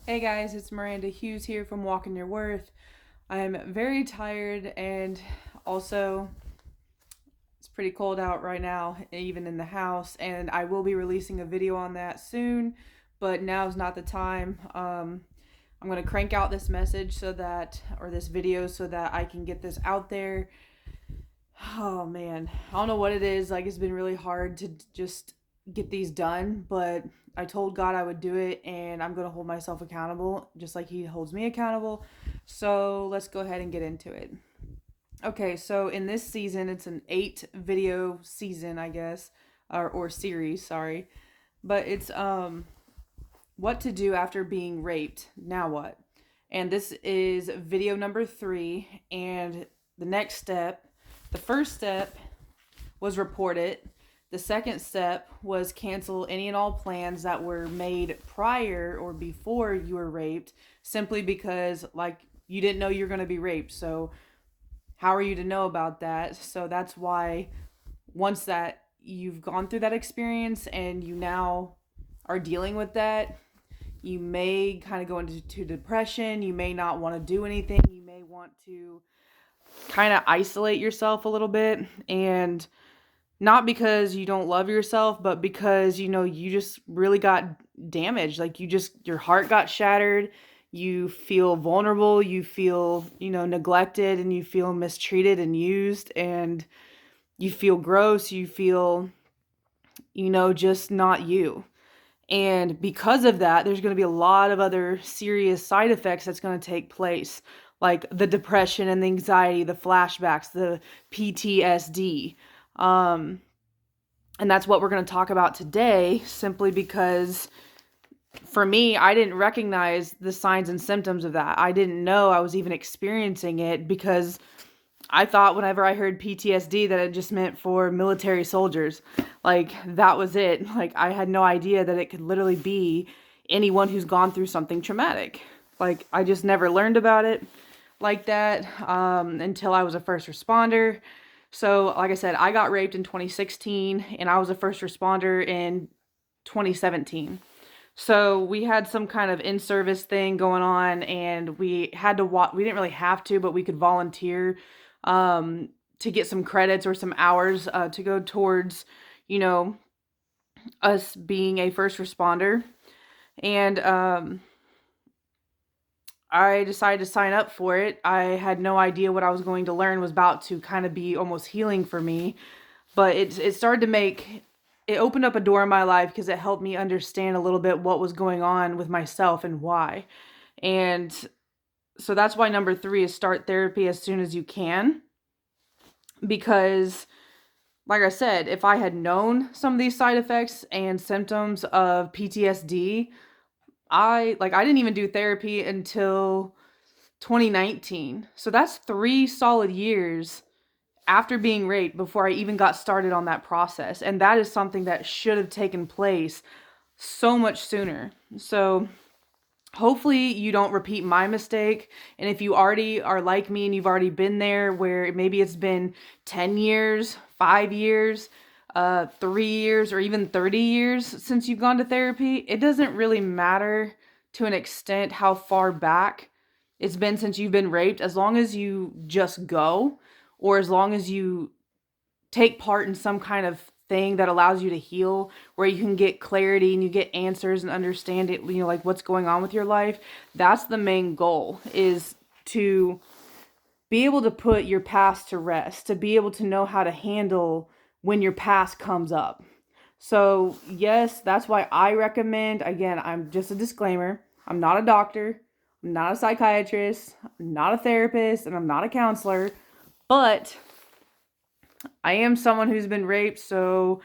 Hey guys, it's Miranda Hughes here from Walking Your Worth. I'm very tired and also it's pretty cold out right now, even in the house, and I will be releasing a video on that soon, but now's not the time. I'm going to crank out this message or this video so that I can get this out there. Oh man, I don't know what it is. Like, it's been really hard to just get these done, but I told God I would do it, and I'm going to hold myself accountable just like He holds me accountable. So let's go ahead and get into it. Okay, so in this season, it's an 8 video season, I guess, or series, sorry. But it's what to do after being raped. Now what? And this is video number 3, and the next step, the first step was report it. The second step was cancel any and all plans that were made prior or before you were raped, simply because, like, you didn't know you were going to be raped. So how are you to know about that? So that's why once that you've gone through that experience and you now are dealing with that, you may kind of go into depression. You may not want to do anything. You may want to kind of isolate yourself a little bit, and not because you don't love yourself, but because, you just really got damaged. Like, your heart got shattered. You feel vulnerable. You feel, neglected, and you feel mistreated and used, and you feel gross. You feel, just not you. And because of that, there's going to be a lot of other serious side effects that's going to take place, like the depression and the anxiety, the flashbacks, the PTSD. And that's what we're going to talk about today, simply because for me, I didn't recognize the signs and symptoms of that. I didn't know I was even experiencing it, because I thought whenever I heard PTSD that it just meant for military soldiers. Like, that was it. Like, I had no idea that it could literally be anyone who's gone through something traumatic. Like, I just never learned about it like that until I was a first responder. So, like I said, I got raped in 2016, and I was a first responder in 2017. So we had some kind of in-service thing going on, and we had to we didn't really have to, but we could volunteer to get some credits or some hours to go towards, us being a first responder. And I decided to sign up for it. I had no idea what I was going to learn was about to kind of be almost healing for me. But it started to it opened up a door in my life, because it helped me understand a little bit what was going on with myself and why. And so that's why number 3 is start therapy as soon as you can. Because, like I said, if I had known some of these side effects and symptoms of PTSD, I didn't even do therapy until 2019. So that's 3 solid years after being raped before I even got started on that process. And that is something that should have taken place so much sooner. So hopefully you don't repeat my mistake. And if you already are like me and you've already been there, where maybe it's been 10 years, 5 years, 3 years, or even 30 years since you've gone to therapy, it doesn't really matter to an extent how far back it's been since you've been raped, as long as you just go, or as long as you take part in some kind of thing that allows you to heal, where you can get clarity and you get answers and understand it, like what's going on with your life. That's the main goal, is to be able to put your past to rest, to be able to know how to handle when your past comes up. So yes, that's why I recommend, again, I'm just a disclaimer, I'm not a doctor, I'm not a psychiatrist, I'm not a therapist, and I'm not a counselor, but I am someone who's been raped. So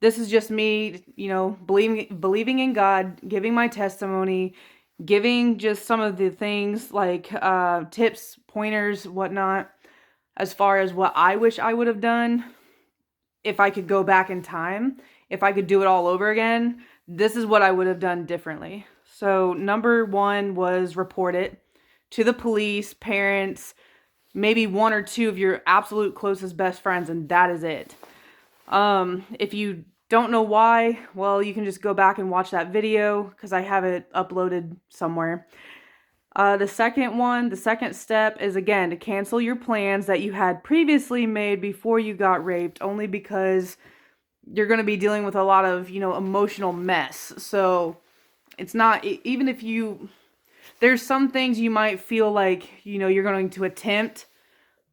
this is just me, believing in God, giving my testimony, giving just some of the things like tips, pointers, whatnot, as far as what I wish I would have done if I could go back in time. If I could do it all over again, this is what I would have done differently. So number 1 was report it to the police, parents, maybe 1 or 2 of your absolute closest best friends, and that is it. If you Don't know why. Well, you can just go back and watch that video because I have it uploaded somewhere. The second step is, again, to cancel your plans that you had previously made before you got raped, only because you're going to be dealing with a lot of, emotional mess. So it's not, even if there's some things you might feel like, you're going to attempt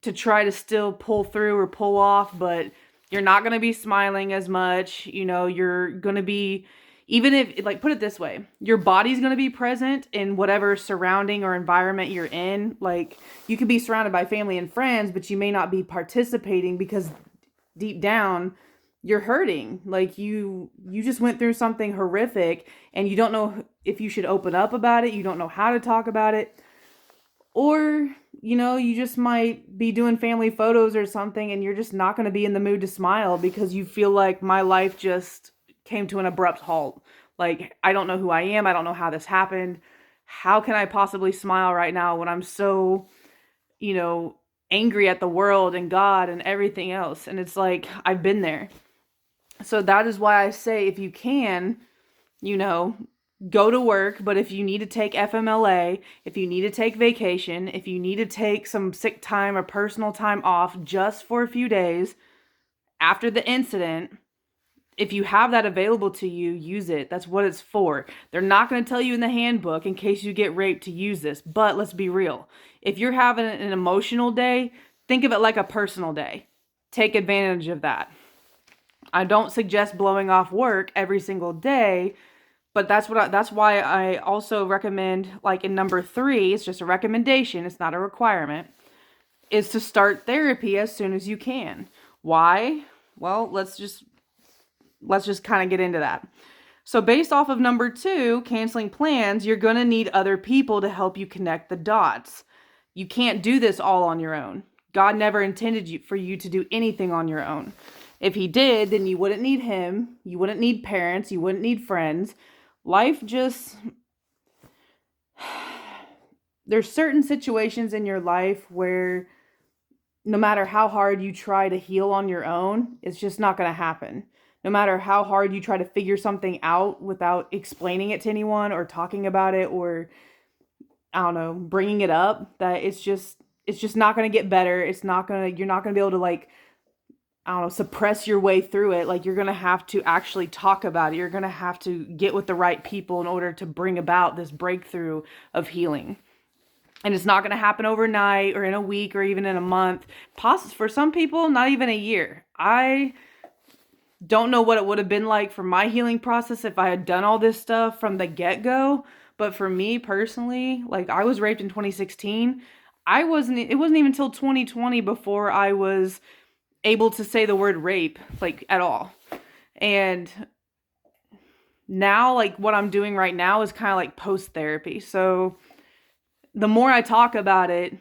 to try to still pull through or pull off, but you're not going to be smiling as much. You're going to be, even if, like, put it this way, your body's going to be present in whatever surrounding or environment you're in. Like, you could be surrounded by family and friends, but you may not be participating because deep down you're hurting. Like, you just went through something horrific and you don't know if you should open up about it. You don't know how to talk about it. Or, you just might be doing family photos or something and you're just not going to be in the mood to smile because you feel like my life just came to an abrupt halt. Like, I don't know who I am. I don't know how this happened. How can I possibly smile right now when I'm so, angry at the world and God and everything else? And it's like, I've been there. So that is why I say, if you can, go to work, but if you need to take FMLA, if you need to take vacation, if you need to take some sick time or personal time off just for a few days after the incident, if you have that available to you, use it. That's what it's for. They're not going to tell you in the handbook in case you get raped to use this, but let's be real. If you're having an emotional day, think of it like a personal day. Take advantage of that. I don't suggest blowing off work every single day, but that's why I also recommend, like in number 3, it's just a recommendation, it's not a requirement, is to start therapy as soon as you can. Why? Well, let's just kind of get into that. So based off of number 2, canceling plans, you're going to need other people to help you connect the dots. You can't do this all on your own. God never intended for you to do anything on your own. If he did, then you wouldn't need him. You wouldn't need parents. You wouldn't need friends. Life just... There's certain situations in your life where no matter how hard you try to heal on your own, it's just not going to happen. No matter how hard you try to figure something out without explaining it to anyone or talking about it or, I don't know, bringing it up, that it's just not going to get better. You're not going to be able to, like, I don't know, suppress your way through it. Like, you're going to have to actually talk about it. You're going to have to get with the right people in order to bring about this breakthrough of healing. And it's not going to happen overnight or in a week or even in a month. For some people, not even a year. I don't know what it would have been like for my healing process if I had done all this stuff from the get-go. But for me personally, like, I was raped in 2016. It wasn't even until 2020 before I was able to say the word rape, like, at all. And now, like, what I'm doing right now is kind of like post-therapy. So the more I talk about it,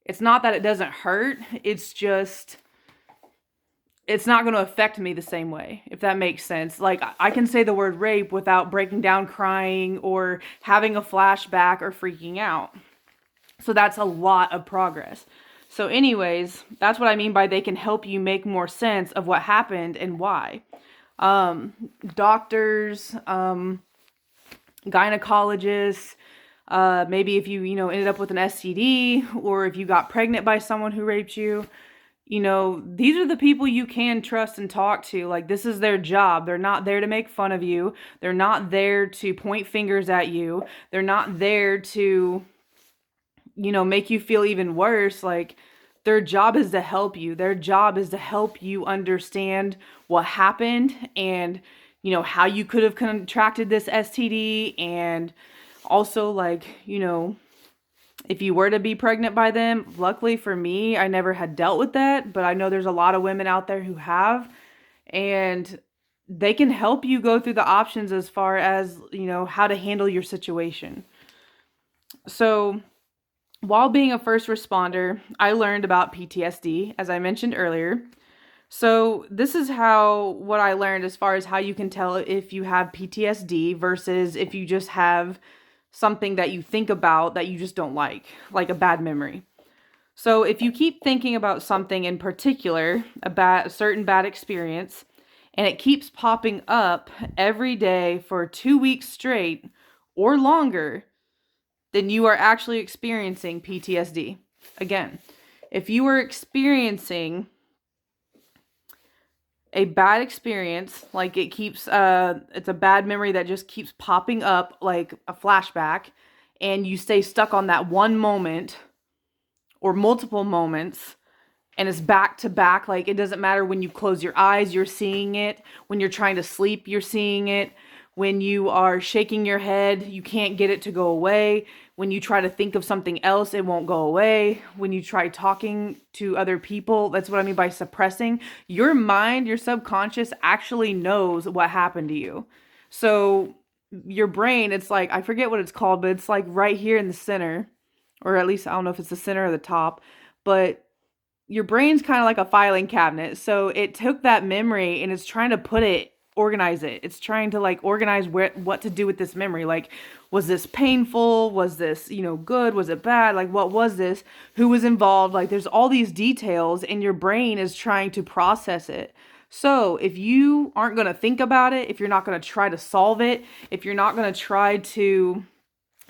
it's not that it doesn't hurt. It's just, it's not going to affect me the same way, if that makes sense. Like, I can say the word rape without breaking down crying or having a flashback or freaking out. So that's a lot of progress. So anyways, that's what I mean by they can help you make more sense of what happened and why. Doctors, gynecologists, maybe if you ended up with an STD or if you got pregnant by someone who raped you, these are the people you can trust and talk to. Like, this is their job. They're not there to make fun of you. They're not there to point fingers at you. They're not there to make you feel even worse. Like, their job is to help you. Their job is to help you understand what happened and, how you could have contracted this STD. And also, like, if you were to be pregnant by them, luckily for me, I never had dealt with that, but I know there's a lot of women out there who have, and they can help you go through the options as far as, how to handle your situation. So, while being a first responder, I learned about PTSD, as I mentioned earlier. So this is what I learned as far as how you can tell if you have PTSD versus if you just have something that you think about that you just don't like a bad memory. So if you keep thinking about something in particular, a certain bad experience, and it keeps popping up every day for 2 weeks straight or longer, then you are actually experiencing PTSD. Again, if you are experiencing a bad experience, like it keeps, it's a bad memory that just keeps popping up like a flashback, and you stay stuck on that one moment or multiple moments, and it's back to back, like it doesn't matter when you close your eyes, you're seeing it. When you're trying to sleep, you're seeing it. When you are shaking your head, you can't get it to go away. When you try to think of something else, it won't go away. When you try talking to other people, that's what I mean by suppressing. Your mind, your subconscious actually knows what happened to you. So your brain, it's like, I forget what it's called, but it's like right here in the center, or at least I don't know if it's the center or the top, but your brain's kind of like a filing cabinet. So it took that memory and it's trying to organize it. It's trying to like organize what to do with this memory. Like, was this painful? Was this, good? Was it bad? Like, what was this? Who was involved? Like, there's all these details and your brain is trying to process it. So if you aren't going to think about it, if you're not going to try to solve it, if you're not going to try to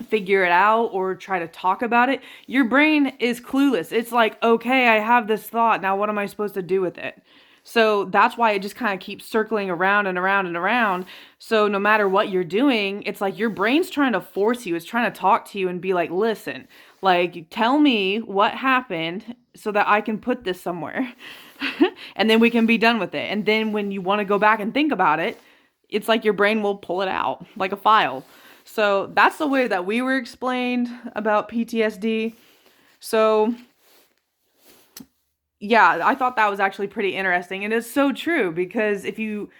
figure it out or try to talk about it, your brain is clueless. It's like, okay, I have this thought. Now what am I supposed to do with it? So that's why it just kind of keeps circling around and around and around. So no matter what you're doing, it's like your brain's trying to force you. It's trying to talk to you and be like, listen, like, tell me what happened so that I can put this somewhere. And then we can be done with it. And then when you want to go back and think about it, it's like your brain will pull it out like a file. So that's the way that we were explained about PTSD. So yeah, I thought that was actually pretty interesting. And it's so true, because if you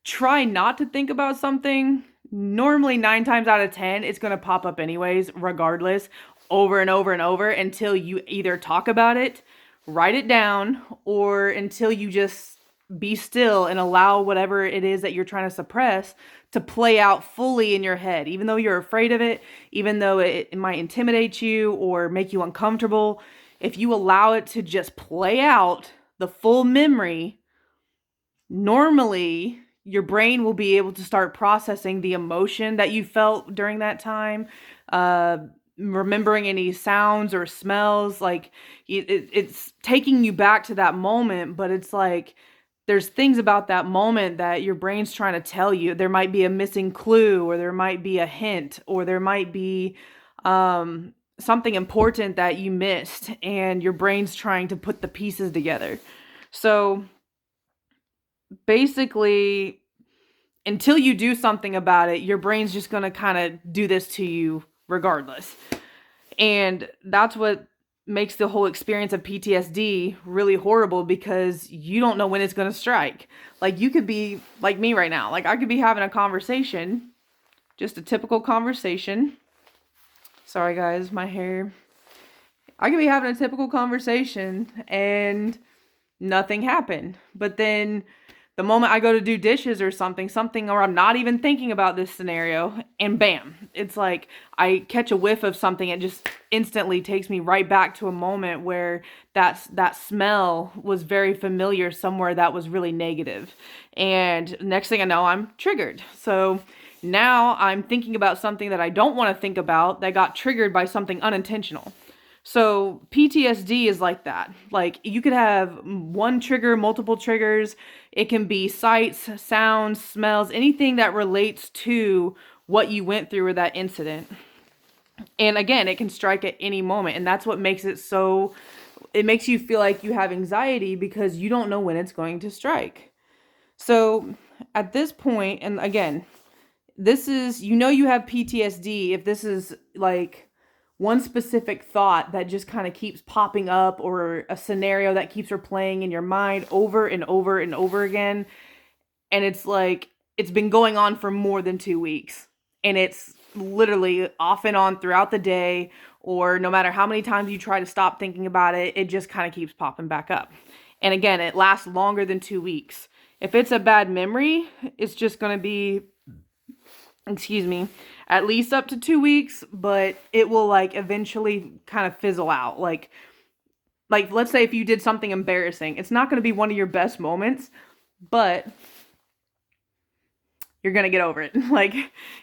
try not to think about something, normally 9 times out of 10, it's going to pop up anyways, regardless, over and over and over, until you either talk about it, write it down, or until you just be still and allow whatever it is that you're trying to suppress to play out fully in your head. Even though you're afraid of it, even though it might intimidate you or make you uncomfortable, if you allow it to just play out the full memory, normally your brain will be able to start processing the emotion that you felt during that time, remembering any sounds or smells. Like it's taking you back to that moment, but it's like there's things about that moment that your brain's trying to tell you. There might be a missing clue, or there might be a hint, or there might be something important that you missed, and your brain's trying to put the pieces together. So basically, until you do something about it, your brain's just going to kind of do this to you regardless. And that's what makes the whole experience of PTSD really horrible, because you don't know when it's going to strike. Like, you could be like me right now. Like, I could be having a conversation, just a typical conversation. Sorry guys, my hair. I could be having a typical conversation and nothing happened. But then the moment I go to do dishes or something, or I'm not even thinking about this scenario, and bam, it's like I catch a whiff of something. It just instantly takes me right back to a moment where that smell was very familiar, somewhere that was really negative. And next thing I know, I'm triggered. So now I'm thinking about something that I don't want to think about, that got triggered by something unintentional. So PTSD is like that. Like, you could have one trigger, multiple triggers. It can be sights, sounds, smells, anything that relates to what you went through or that incident. And again, it can strike at any moment. And that's what makes it so, it makes you feel like you have anxiety, because you don't know when it's going to strike. So at this point, and again, this is, you have PTSD if this is like one specific thought that just kind of keeps popping up, or a scenario that keeps replaying in your mind over and over and over again. And it's like, it's been going on for more than 2 weeks, and it's literally off and on throughout the day, or no matter how many times you try to stop thinking about it, it just kind of keeps popping back up. And again, it lasts longer than 2 weeks. If it's a bad memory, it's just going to be, at least up to 2 weeks, but it will like eventually kind of fizzle out. Like let's say if you did something embarrassing, it's not going to be one of your best moments, but you're going to get over it. Like,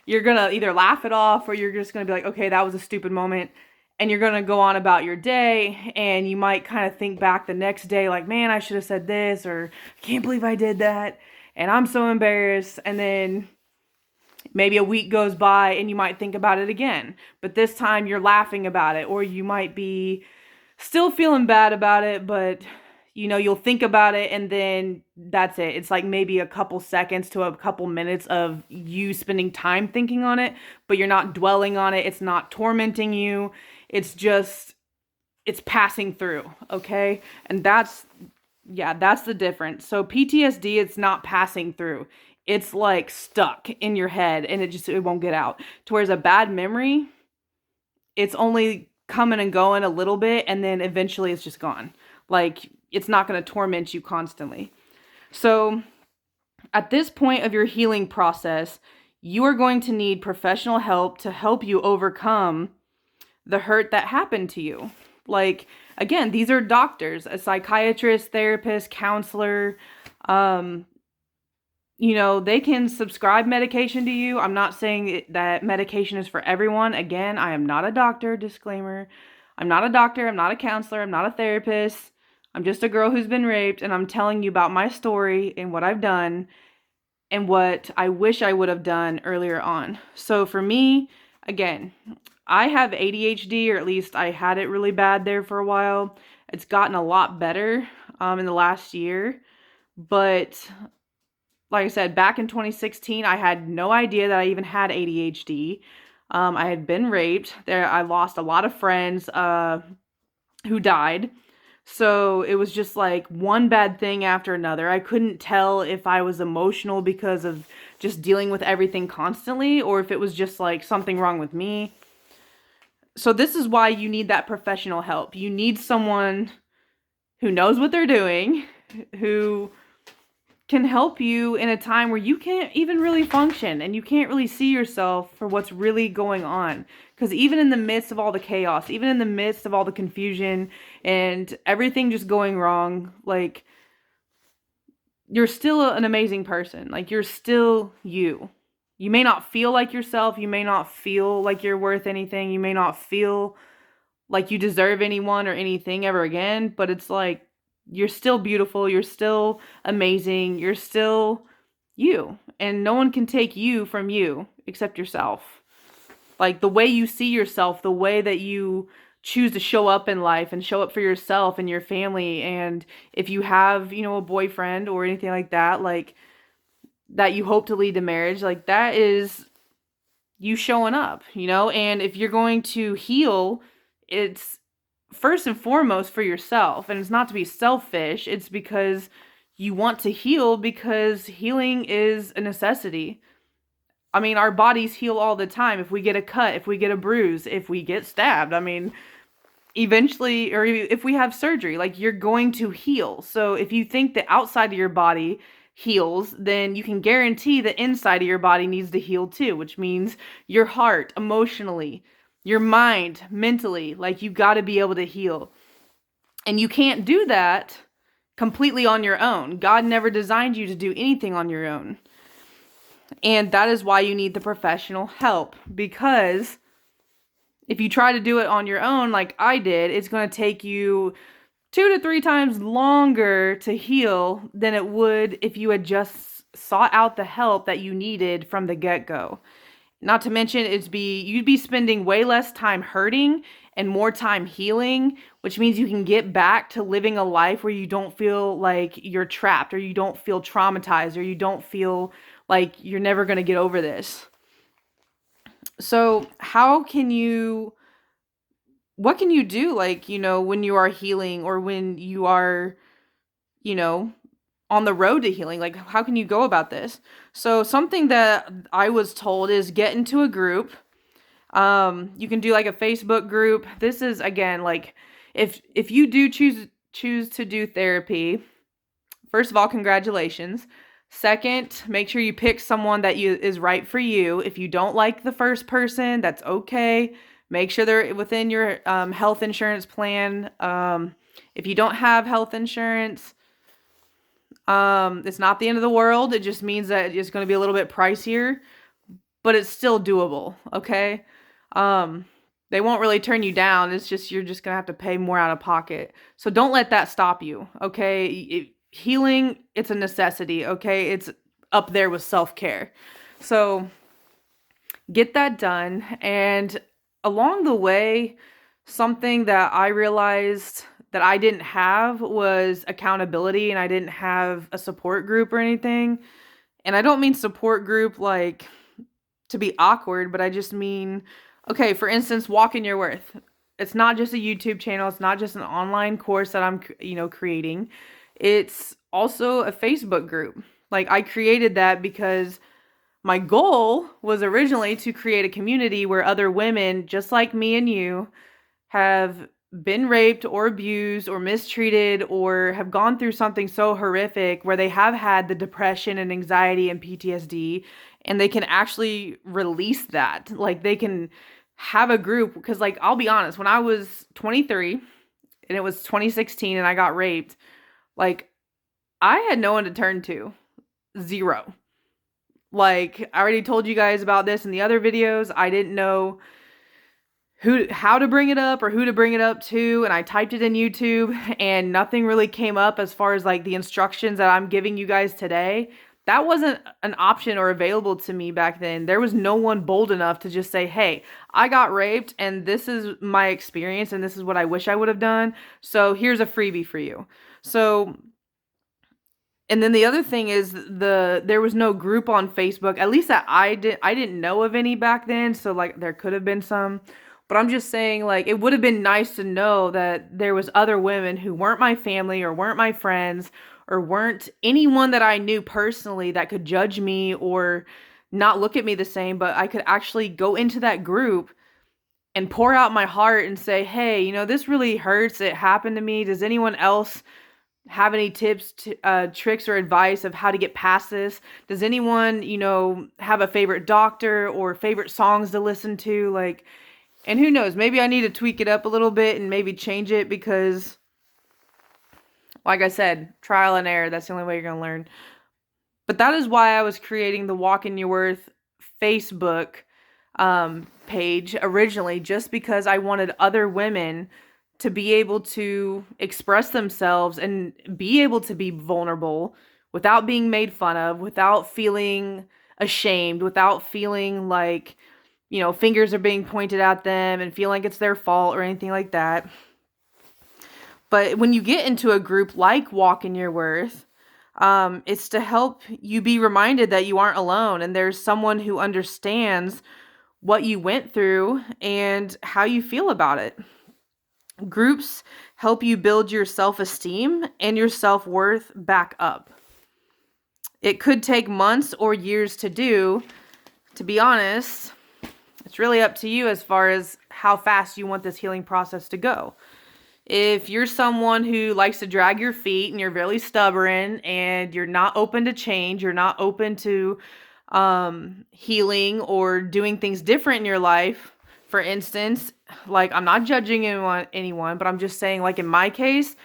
you're going to either laugh it off, or you're just going to be like, okay, that was a stupid moment. And you're going to go on about your day, and you might kind of think back the next day like, man, I should have said this, or I can't believe I did that, and I'm so embarrassed. And then maybe a week goes by and you might think about it again, but this time you're laughing about it, or you might be still feeling bad about it, but you'll think about it, and then that's it. It's like maybe a couple seconds to a couple minutes of you spending time thinking on it, but you're not dwelling on it. It's not tormenting you. It's passing through, okay? And that's the difference. So PTSD, it's not passing through. It's like stuck in your head, and it won't get out. To whereas a bad memory, it's only coming and going a little bit, and then eventually it's just gone. Like, it's not going to torment you constantly. So at this point of your healing process, you are going to need professional help to help you overcome the hurt that happened to you. Like, again, these are doctors, a psychiatrist, therapist, counselor. They can prescribe medication to you. I'm not saying that medication is for everyone. Again, I am not a doctor, disclaimer. I'm not a doctor, I'm not a counselor, I'm not a therapist. I'm just a girl who's been raped, and I'm telling you about my story and what I've done and what I wish I would have done earlier on. So for me, again, I have ADHD, or at least I had it really bad there for a while. It's gotten a lot better in the last year, but like I said, back in 2016, I had no idea that I even had ADHD. I had been raped. I lost a lot of friends who died. So it was just like one bad thing after another. I couldn't tell if I was emotional because of just dealing with everything constantly, or if it was just like something wrong with me. So this is why you need that professional help. You need someone who knows what they're doing, who can help you in a time where you can't even really function and you can't really see yourself for what's really going on. Because even in the midst of all the chaos, even in the midst of all the confusion and everything just going wrong, like, you're still an amazing person. Like, you're still you. You may not feel like yourself. You may not feel like you're worth anything. You may not feel like you deserve anyone or anything ever again, but it's like, you're still beautiful, you're still amazing, you're still you. And no one can take you from you except yourself. Like, the way you see yourself, the way that you choose to show up in life and show up for yourself and your family, and if you have, a boyfriend or anything like that, like, that you hope to lead to marriage, like, that is you showing up, and if you're going to heal, it's first and foremost for yourself. And it's not to be selfish. It's because you want to heal, because healing is a necessity. I mean, our bodies heal all the time. If we get a cut, if we get a bruise, if we get stabbed, I mean, eventually, or if we have surgery, like, you're going to heal. So if you think the outside of your body heals, then you can guarantee the inside of your body needs to heal too, which means your heart, emotionally, your mind, mentally, like, you got to be able to heal. And you can't do that completely on your own. God never designed you to do anything on your own. And that is why you need the professional help, because if you try to do it on your own, like I did, it's going to take you 2 to 3 times longer to heal than it would if you had just sought out the help that you needed from the get-go. Not to mention, you'd be spending way less time hurting and more time healing, which means you can get back to living a life where you don't feel like you're trapped, or you don't feel traumatized, or you don't feel like you're never going to get over this. So what can you do, like, when you are healing, or when you are, on the road to healing? Like, how can you go about this? So something that I was told is get into a group. You can do like a Facebook group. This is, again, like, if you do choose to do therapy, first of all, congratulations. Second, make sure you pick someone that is right for you. If you don't like the first person, that's okay. Make sure they're within your health insurance plan. If you don't have health insurance, It's not the end of the world. It just means that it's going to be a little bit pricier, but it's still doable, okay? They won't really turn you down. It's just, you're just going to have to pay more out of pocket. So don't let that stop you, okay? Healing, it's a necessity, okay? It's up there with self-care. So get that done. And along the way, something that I realized that I didn't have was accountability, and I didn't have a support group or anything. And I don't mean support group like to be awkward, but I just mean, okay, for instance, Walk in Your Worth. It's not just a YouTube channel. It's not just an online course that I'm, creating. It's also a Facebook group. Like, I created that because my goal was originally to create a community where other women, just like me and you, have been raped or abused or mistreated or have gone through something so horrific where they have had the depression and anxiety and PTSD, and they can actually release that. Like, they can have a group, because, like, I'll be honest, when I was 23 and it was 2016 and I got raped, like, I had no one to turn to. Zero. Like, I already told you guys about this in the other videos. I didn't know how to bring it up or who to bring it up to, and I typed it in YouTube and nothing really came up as far as like the instructions that I'm giving you guys today. That wasn't an option or available to me back then. There was no one bold enough to just say, hey, I got raped and this is my experience and this is what I wish I would have done. So here's a freebie for you. So, and then the other thing is there was no group on Facebook, at least that I didn't know of any back then. So like there could have been some. But I'm just saying, like, it would have been nice to know that there was other women who weren't my family or weren't my friends or weren't anyone that I knew personally that could judge me or not look at me the same, but I could actually go into that group and pour out my heart and say, hey, this really hurts. It happened to me. Does anyone else have any tips, tricks, or advice of how to get past this? Does anyone, have a favorite doctor or favorite songs to listen to? Like, and who knows, maybe I need to tweak it up a little bit and maybe change it because, like I said, trial and error, that's the only way you're going to learn. But that is why I was creating the Walk in Your Worth Facebook page originally, just because I wanted other women to be able to express themselves and be able to be vulnerable without being made fun of, without feeling ashamed, without feeling like, fingers are being pointed at them and feel like it's their fault or anything like that. But when you get into a group like Walk in Your Worth, it's to help you be reminded that you aren't alone and there's someone who understands what you went through and how you feel about it. Groups help you build your self-esteem and your self-worth back up. It could take months or years to do. To be honest, it's really up to you as far as how fast you want this healing process to go. If you're someone who likes to drag your feet and you're really stubborn and you're not open to change, you're not open to healing or doing things different in your life, for instance, like, I'm not judging anyone, but I'm just saying, like, in my case,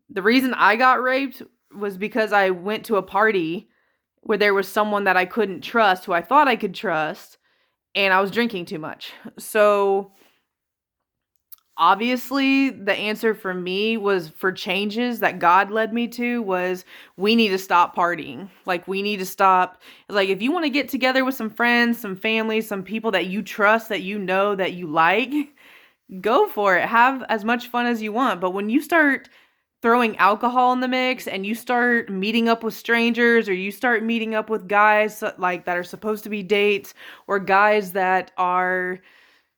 the reason I got raped was because I went to a party where there was someone that I couldn't trust, who I thought I could trust, and I was drinking too much. So obviously the answer for me was, for changes that God led me to, was we need to stop partying. Like, we need to stop. Like, if you want to get together with some friends, some family, some people that you trust, that that you like, go for it. Have as much fun as you want. But when you start throwing alcohol in the mix and you start meeting up with strangers, or you start meeting up with guys like that are supposed to be dates, or guys that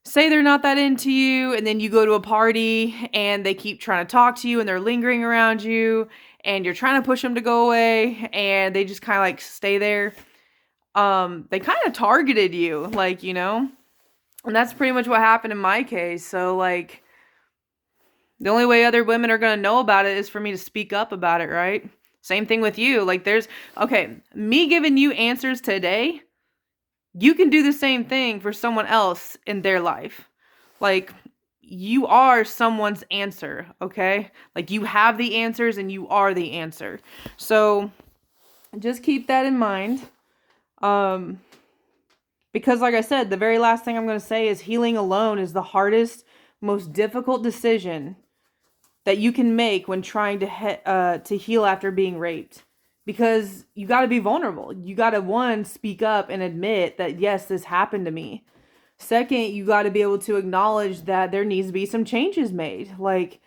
say they're not that into you, and then you go to a party and they keep trying to talk to you and they're lingering around you and you're trying to push them to go away and they just kind of like stay there. They kind of targeted you, like, and that's pretty much what happened in my case. So, like, the only way other women are going to know about it is for me to speak up about it, right? Same thing with you. Like, me giving you answers today, you can do the same thing for someone else in their life. Like, you are someone's answer, okay? Like, you have the answers and you are the answer. So just keep that in mind. Because like I said, the very last thing I'm going to say is healing alone is the hardest, most difficult decision that you can make when trying to heal after being raped. Because you got to be vulnerable. You got to, one, speak up and admit that, yes, this happened to me. Second, you got to be able to acknowledge that there needs to be some changes made. Like,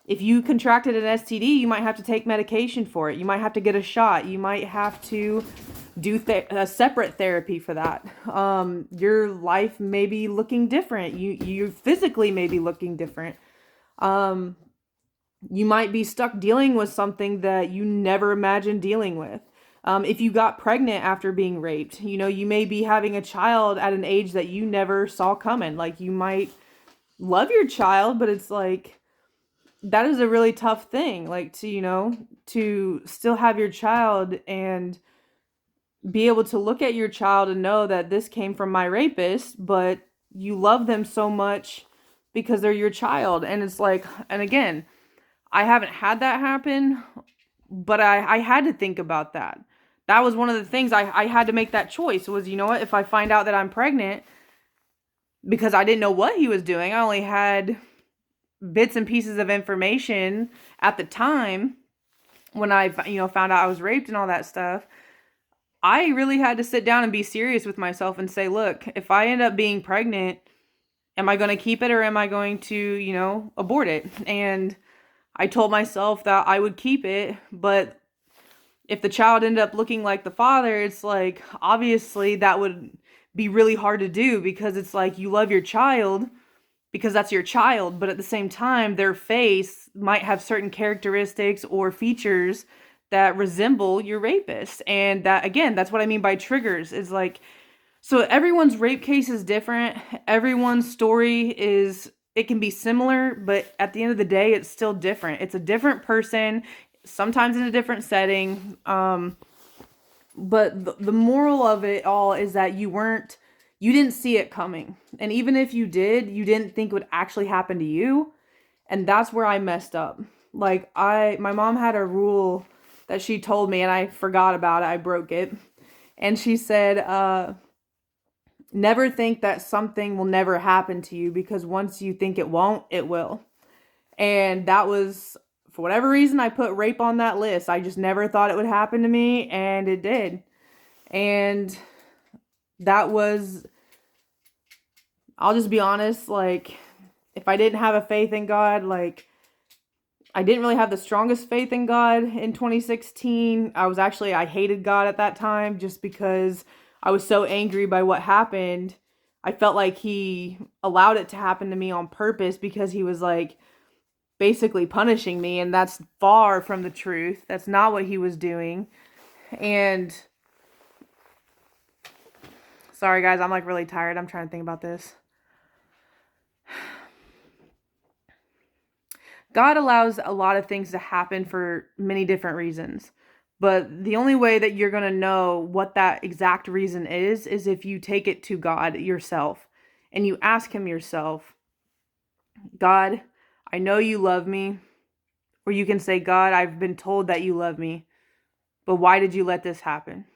if you contracted an STD, you might have to take medication for it. You might have to get a shot. You might have to do a separate therapy for that. Your life may be looking different. You physically may be looking different. You might be stuck dealing with something that you never imagined dealing with. If you got pregnant after being raped, you may be having a child at an age that you never saw coming. Like, you might love your child, but it's like, that is a really tough thing. Like, to still have your child and be able to look at your child and know that this came from my rapist, but you love them so much because they're your child. And it's like, and again, I haven't had that happen, but I had to think about that. That was one of the things I had to make that choice was, what, if I find out that I'm pregnant, because I didn't know what he was doing, I only had bits and pieces of information at the time when I, found out I was raped and all that stuff. I really had to sit down and be serious with myself and say, look, if I end up being pregnant, am I going to keep it or am I going to, abort it? And I told myself that I would keep it, but if the child ended up looking like the father, it's like, obviously that would be really hard to do because it's like, you love your child because that's your child, but at the same time, their face might have certain characteristics or features that resemble your rapist. And that, again, that's what I mean by triggers, is like, so everyone's rape case is different. Everyone's story it can be similar, but at the end of the day, it's still different. It's a different person, sometimes in a different setting. But the moral of it all is that you didn't see it coming. And even if you did, you didn't think it would actually happen to you. And that's where I messed up. Like, my mom had a rule that she told me and I forgot about it. I broke it. And she said, never think that something will never happen to you, because once you think it won't, it will. And that was, for whatever reason, I put rape on that list. I just never thought it would happen to me, and it did. And that was, I'll just be honest, like, if I didn't have a faith in God, like, I didn't really have the strongest faith in God in 2016. I hated God at that time just because I was so angry by what happened. I felt like he allowed it to happen to me on purpose because he was like basically punishing me, and that's far from the truth. That's not what he was doing. And sorry guys, I'm like really tired. I'm trying to think about this. God allows a lot of things to happen for many different reasons. But the only way that you're going to know what that exact reason is if you take it to God yourself and you ask him yourself, God, I know you love me. Or you can say, God, I've been told that you love me, but why did you let this happen?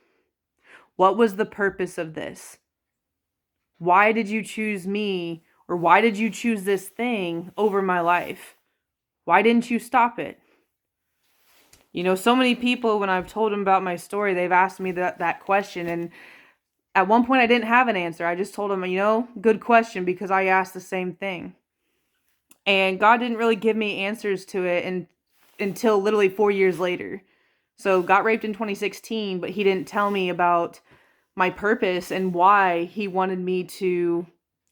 What was the purpose of this? Why did you choose me, or why did you choose this thing over my life? Why didn't you stop it? So many people, when I've told them about my story, they've asked me that question. And at one point I didn't have an answer. I just told them, good question, because I asked the same thing. And God didn't really give me answers to it until literally 4 years later. So got raped in 2016, but he didn't tell me about my purpose and why he wanted me to,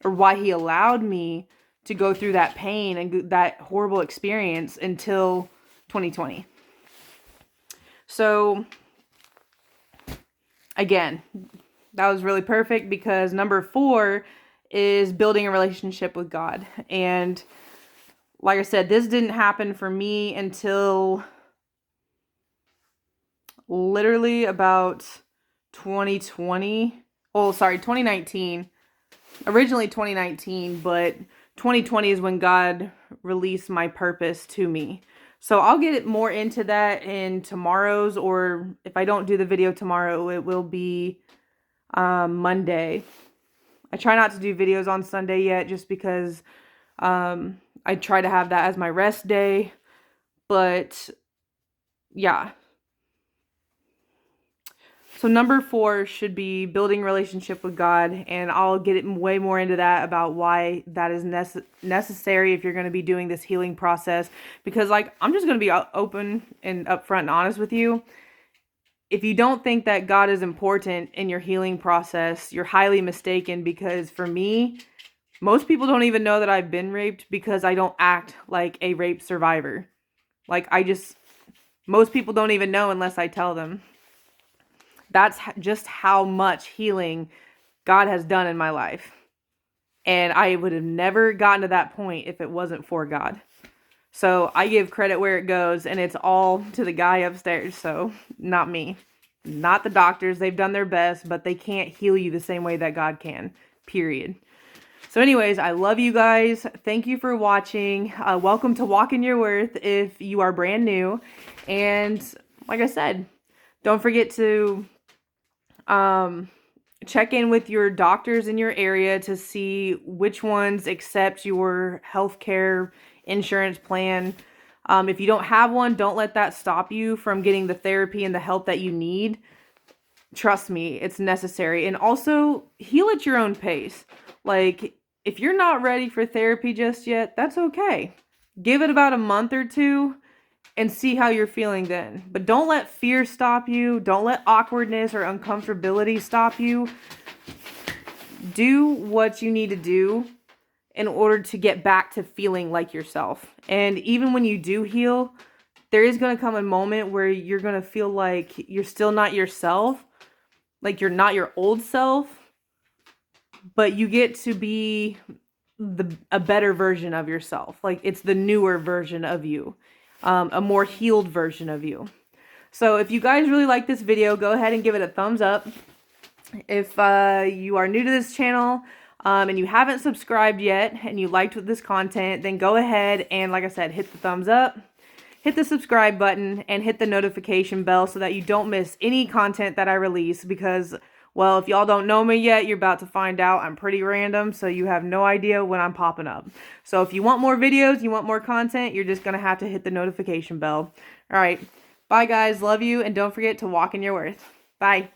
or why he allowed me to go through that pain and that horrible experience until 2020. So, again, that was really perfect because number 4 is building a relationship with God. And like I said, this didn't happen for me until literally about 2019. Originally 2019, but 2020 is when God released my purpose to me. So I'll get more into that in tomorrow's, or if I don't do the video tomorrow, it will be Monday. I try not to do videos on Sunday yet, just because I try to have that as my rest day. But yeah. So number 4 should be building relationship with God, and I'll get it way more into that about why that is necessary if you're going to be doing this healing process. Because, like, I'm just going to be open and upfront and honest with you. If you don't think that God is important in your healing process, you're highly mistaken, because for me, most people don't even know that I've been raped because I don't act like a rape survivor. Like, most people don't even know unless I tell them. That's just how much healing God has done in my life. And I would have never gotten to that point if it wasn't for God. So I give credit where it goes, and it's all to the guy upstairs. So not me, not the doctors. They've done their best, but they can't heal you the same way that God can, period. So anyways, I love you guys. Thank you for watching. Welcome to Walk in Your Worth if you are brand new. And like I said, don't forget to check in with your doctors in your area to see which ones accept your healthcare insurance plan. If you don't have one, don't let that stop you from getting the therapy and the help that you need. Trust me, it's necessary. And also, heal at your own pace. Like, if you're not ready for therapy just yet, that's okay. Give it about a month or 2 and see how you're feeling then. But don't let fear stop you. Don't let awkwardness or uncomfortability stop you. Do what you need to do in order to get back to feeling like yourself. And even when you do heal, there is going to come a moment where you're going to feel like you're still not yourself. Like you're not your old self. But you get to be a better version of yourself. Like it's the newer version of you. A more healed version of you. So if you guys really like this video, go ahead and give it a thumbs up. If you are new to this channel and you haven't subscribed yet and you liked this content, then go ahead and, like I said, hit the thumbs up, hit the subscribe button, and hit the notification bell so that you don't miss any content that I release. Because, well, if y'all don't know me yet, you're about to find out. I'm pretty random, so you have no idea when I'm popping up. So if you want more videos, you want more content, you're just going to have to hit the notification bell. All right. Bye, guys. Love you. And don't forget to walk in your worth. Bye.